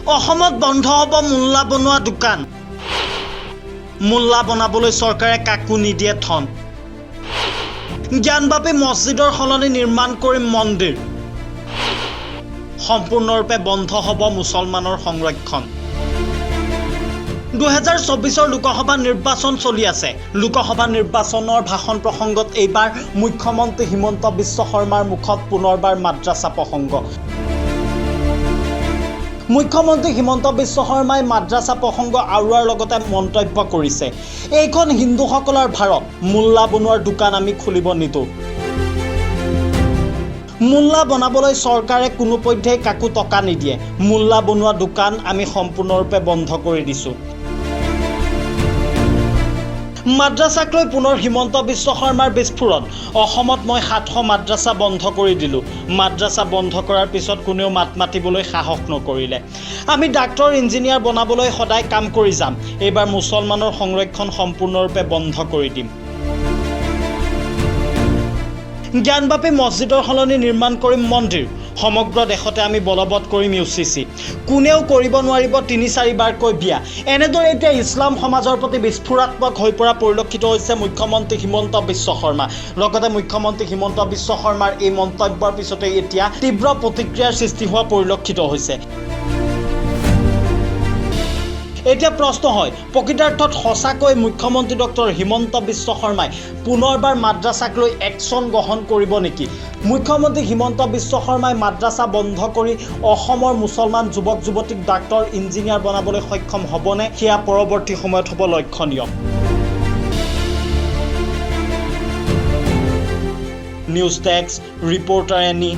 অসমত বন্ধ হ'ব মোল্লা বনোৱা দোকান। মোল্লা বনাবলৈ চৰকাৰে কাকো নিদিয়ে ধন। জ্ঞানবাপী মছজিদৰ সলনি নিৰ্মাণ কৰিম মন্দিৰ। সম্পূৰ্ণৰূপে বন্ধ হ'ব মুছলমানৰ সংৰক্ষণ। 2024 লোকসভা নিৰ্বাচন চলি আছে। লোকসভা নিৰ্বাচনৰ ভাষণ প্ৰসংগত এইবাৰ মুখ্যমন্ত্ৰী হিমন্ত বিশ্ব শৰ্মাৰ মুখত পুনৰবাৰ মাদ্ৰাছা প্ৰসংগ। মুখ্যমন্ত্ৰী হিমন্ত বিশ্ব শৰ্মাই মাদ্ৰাছা প্ৰসংগ আওৰোৱাৰ লগতে মন্তব্য কৰিছে, এইখন হিন্দুসকলৰ ভাৰত, মোল্লা বনোৱাৰ দোকান আমি খুলিব নিদিওঁ। মোল্লা বনাবলৈ চৰকাৰে কোনোপধ্যেই কাকো টকা নিদিয়ে। মোল্লা বনোৱা দোকান আমি সম্পূৰ্ণৰূপে বন্ধ কৰি দিছোঁ। মাদ্ৰাছাক লৈ পুনৰ হিমন্ত বিশ্ব শৰ্মাৰ বিস্ফোৰণ। অসমত মই 700 মাদ্ৰাছা বন্ধ কৰি দিলোঁ। মাদ্ৰাছা বন্ধ কৰাৰ পিছত কোনেও মাত মাতিবলৈ সাহস নকৰিলে। আমি ডাক্তৰ ইঞ্জিনিয়াৰ বনাবলৈ সদায় কাম কৰি যাম। এইবাৰ মুছলমানৰ সংৰক্ষণ সম্পূৰ্ণৰূপে বন্ধ কৰি দিম। জ্ঞানবাপী মছজিদৰ সলনি নিৰ্মাণ কৰিম মন্দিৰ। সমগ্ৰ দেশতে আমি বলবৎ কৰিম UCC। কোনেও কৰিব নোৱাৰিব 3-4 বাৰকৈ বিয়া। এনেদৰে এতিয়া ইছলাম সমাজৰ প্ৰতি বিস্ফোৰাত্মক হৈ পৰা পৰিলক্ষিত হৈছে মুখ্যমন্ত্ৰী হিমন্ত বিশ্ব শৰ্মা। লগতে মুখ্যমন্ত্ৰী হিমন্ত বিশ্ব শৰ্মাৰ এই মন্তব্যৰ পিছতে এতিয়া তীব্ৰ প্ৰতিক্ৰিয়াৰ সৃষ্টি হোৱা পৰিলক্ষিত হৈছে। এতিয়া প্ৰশ্ন হয়, প্ৰকৃতাৰ্থত সঁচাকৈ মুখ্যমন্ত্ৰী ডক্টৰ হিমন্ত বিশ্ব শৰ্মাই পুনৰবাৰ মাদ্ৰাছাক লৈ একশ্যন গ্ৰহণ কৰিব নেকি? মুখ্যমন্ত্ৰী হিমন্ত বিশ্ব শৰ্মাই মাদ্ৰাছা বন্ধ কৰি অসমৰ মুছলমান যুৱক যুৱতীক ডাক্তৰ ইঞ্জিনিয়াৰ বনাবলৈ সক্ষম হ'বনে? সেয়া পৰৱৰ্তী সময়ত হ'ব লক্ষণীয়। News desk, reporter any.